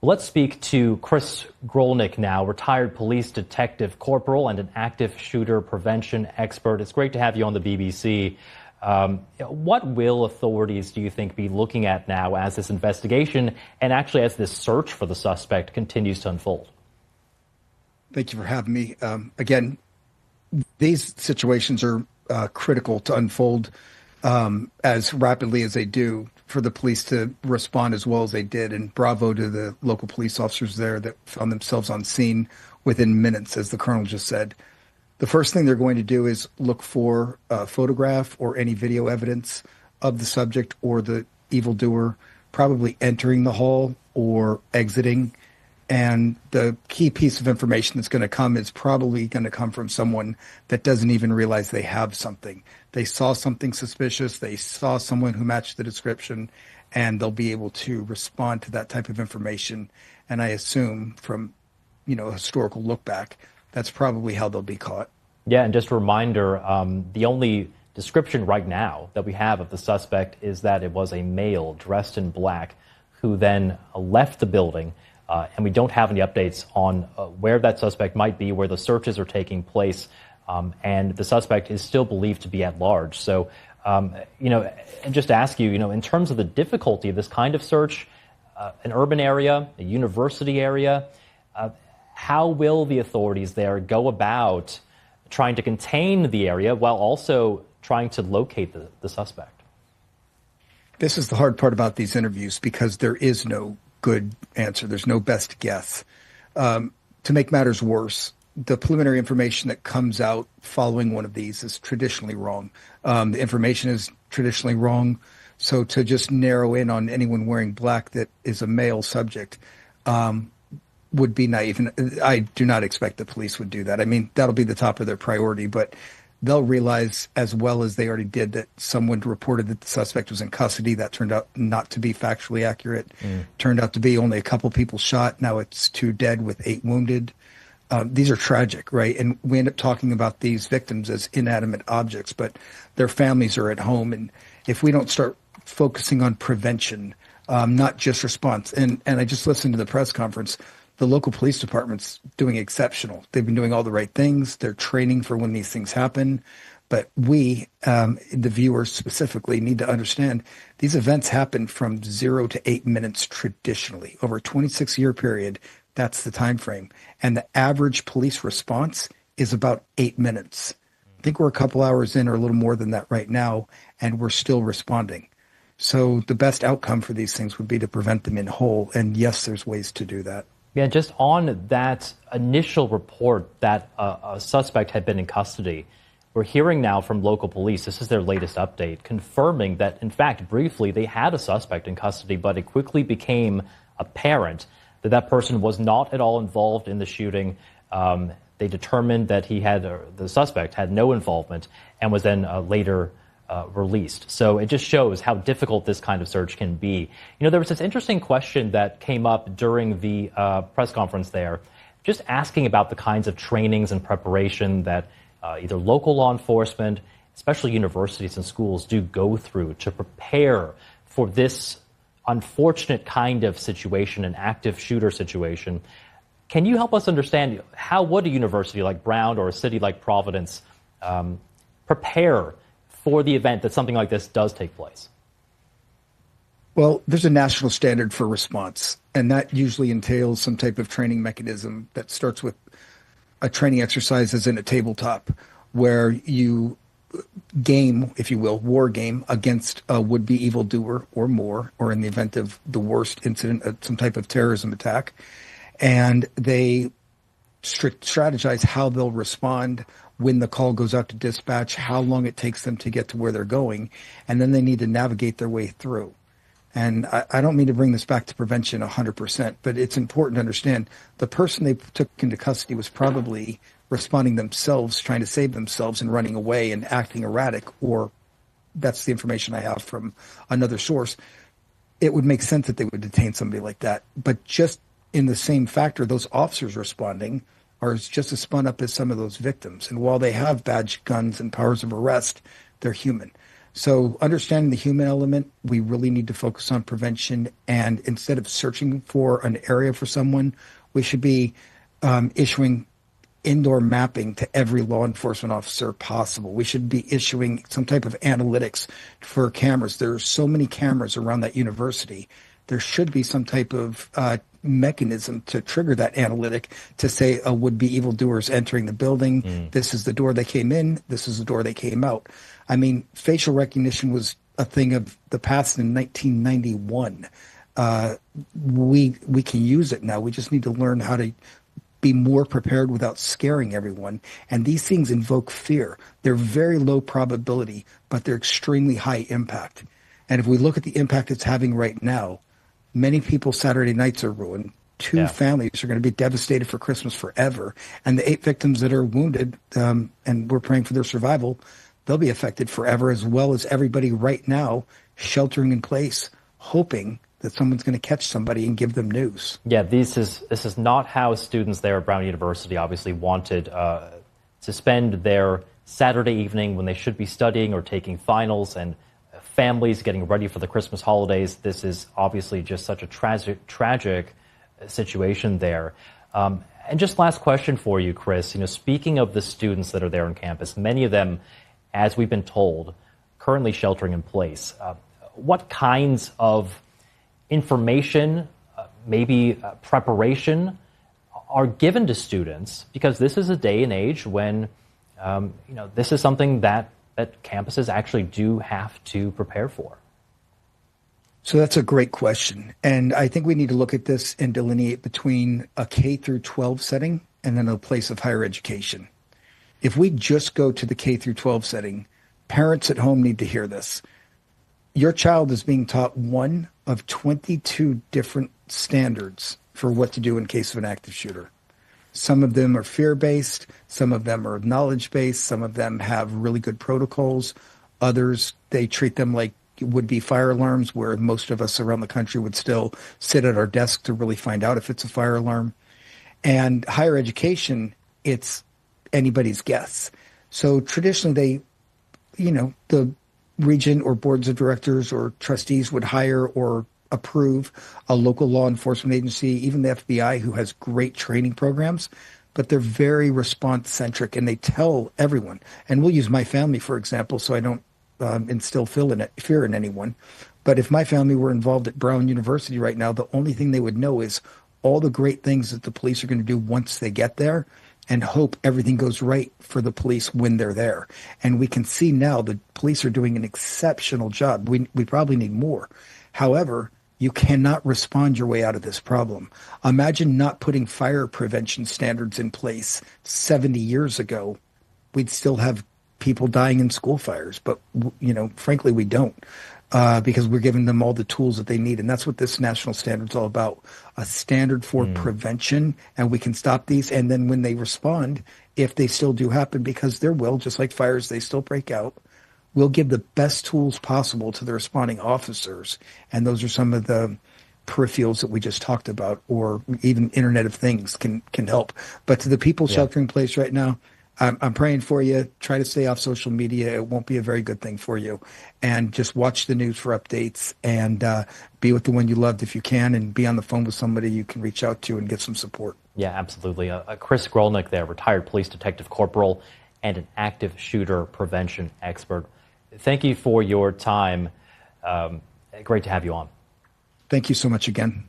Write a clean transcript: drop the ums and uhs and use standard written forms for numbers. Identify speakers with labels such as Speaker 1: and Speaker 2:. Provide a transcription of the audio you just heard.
Speaker 1: Let's speak to Chris Grollnek now, retired police detective corporal and an active shooter prevention expert. It's great to have you on the BBC. What will authorities, do you think, be looking at now as this investigation and actually as this search for the suspect continues to unfold?
Speaker 2: Thank you for having me. Again, these situations are critical to unfold as rapidly as they do for the police to respond as well as they did. And bravo to the local police officers there that found themselves on scene within minutes, as the colonel just said. The first thing they're going to do is look for a photograph or any video evidence of the subject or the evildoer, probably entering the hall or exiting. And the key piece of information that's going to come is probably going to come from someone that doesn't even realize they have something. They saw something suspicious. They saw someone who matched the description, and they'll be able to respond to that type of information. And I assume from, a historical look back, that's probably how they'll be caught.
Speaker 1: Yeah, and just a reminder, the only description right now that we have of the suspect is that it was a male dressed in black who then left the building. And we don't have any updates on where that suspect might be, where the searches are taking place. And the suspect is still believed to be at large. So, and just to ask you, in terms of the difficulty of this kind of search, an urban area, a university area, how will the authorities there go about trying to contain the area while also trying to locate the suspect?
Speaker 2: This is the hard part about these interviews because there is no good answer. There's no best guess. To make matters worse, the preliminary information that comes out following one of these is traditionally wrong. The information is traditionally wrong. So to just narrow in on anyone wearing black that is a male subject would be naive. And I do not expect the police would do that. I mean, that'll be the top of their priority, but they'll realize as well as they already did that someone reported that the suspect was in custody. That turned out not to be factually accurate. Turned out to be only a couple people shot. Now it's 2 dead with 8 wounded. These are tragic, right? And we end up talking about these victims as inanimate objects, but their families are at home. And if we don't start focusing on prevention, not just response, and I just listened to the press conference, the local police department's doing exceptional. They've been doing all the right things. They're training for when these things happen. But we, the viewers specifically, need to understand these events happen from 0 to 8 minutes traditionally. Over a 26-year period, that's the time frame. And the average police response is about 8 minutes. I think we're a couple hours in or a little more than that right now, and we're still responding. So the best outcome for these things would be to prevent them in whole. And yes, there's ways to do that.
Speaker 1: Yeah, just on that initial report that a suspect had been in custody, we're hearing now from local police, this is their latest update, confirming that, in fact, briefly, they had a suspect in custody, but it quickly became apparent that that person was not at all involved in the shooting. They determined that the suspect had no involvement and was then later released. So it just shows how difficult this kind of search can be. There was this interesting question that came up during the press conference there, just asking about the kinds of trainings and preparation that either local law enforcement, especially universities and schools, do go through to prepare for this unfortunate kind of situation, an active shooter situation. Can you help us understand how would a university like Brown or a city like Providence prepare for the event that something like this does take place?
Speaker 2: Well, there's a national standard for response, and that usually entails some type of training mechanism that starts with a training exercise as in a tabletop where you game, if you will, war game against a would-be evildoer or more, or in the event of the worst incident, some type of terrorism attack. And they strategize how they'll respond when the call goes out to dispatch, how long it takes them to get to where they're going, and then they need to navigate their way through. And I don't mean to bring this back to prevention 100%, but it's important to understand the person they took into custody was probably responding themselves, trying to save themselves and running away and acting erratic, or that's the information I have from another source. It would make sense that they would detain somebody like that. But just in the same factor, those officers responding are just as spun up as some of those victims. And while they have badge guns and powers of arrest, they're human. So understanding the human element, we really need to focus on prevention. And instead of searching for an area for someone, we should be issuing indoor mapping to every law enforcement officer possible. We should be issuing some type of analytics for cameras. There are so many cameras around that university. There should be some type of mechanism to trigger that analytic to say a would-be evildoers entering the building. This is the door they came in. This is the door they came out. I mean, facial recognition was a thing of the past in 1991. We can use it now. We just need to learn how to be more prepared without scaring everyone. And these things invoke fear. They're very low probability, but they're extremely high impact. And if we look at the impact it's having right now, many people's Saturday nights are ruined. Two families are going to be devastated for Christmas forever. And the 8 victims that are wounded, and we're praying for their survival, they'll be affected forever, as well as everybody right now sheltering in place, hoping that someone's going to catch somebody and give them news.
Speaker 1: Yeah, this is not how students there at Brown University obviously wanted to spend their Saturday evening when they should be studying or taking finals, and families getting ready for the Christmas holidays. This is obviously just such a tragic situation there. And just last question for you, Chris. Speaking of the students that are there on campus, many of them, as we've been told, currently sheltering in place. What kinds of information, maybe preparation, are given to students? Because this is a day and age when, this is something that campuses actually do have to prepare for.
Speaker 2: So that's a great question. And I think we need to look at this and delineate between a K through 12 setting and then a place of higher education. If we just go to the K through 12 setting, parents at home need to hear this. Your child is being taught one of 22 different standards for what to do in case of an active shooter. Some of them are fear-based, some of them are knowledge-based, some of them have really good protocols. Others, they treat them like would-be fire alarms, where most of us around the country would still sit at our desk to really find out if it's a fire alarm. And higher education, it's anybody's guess. So traditionally the regent or boards of directors or trustees would hire or approve a local law enforcement agency, even the FBI, who has great training programs, but they're very response-centric, and they tell everyone. And we'll use my family, for example, so I don't instill fear in anyone. But if my family were involved at Brown University right now, the only thing they would know is all the great things that the police are going to do once they get there, and hope everything goes right for the police when they're there. And we can see now the police are doing an exceptional job. We probably need more. However, you cannot respond your way out of this problem. Imagine not putting fire prevention standards in place 70 years ago. We'd still have people dying in school fires, but frankly, we don't. Because we're giving them all the tools that they need. And that's what this national standard is all about, a standard for prevention, and we can stop these. And then when they respond, if they still do happen, because there will, just like fires, they still break out, we'll give the best tools possible to the responding officers. And those are some of the peripherals that we just talked about, or even Internet of Things can help. But to the people sheltering in place right now, I'm praying for you. Try to stay off social media. It won't be a very good thing for you. And just watch the news for updates, and be with the one you loved if you can, and be on the phone with somebody you can reach out to and get some support.
Speaker 1: Yeah, absolutely. Chris Grollnek there, retired police detective corporal and an active shooter prevention expert. Thank you for your time. Great to have you on.
Speaker 2: Thank you so much again.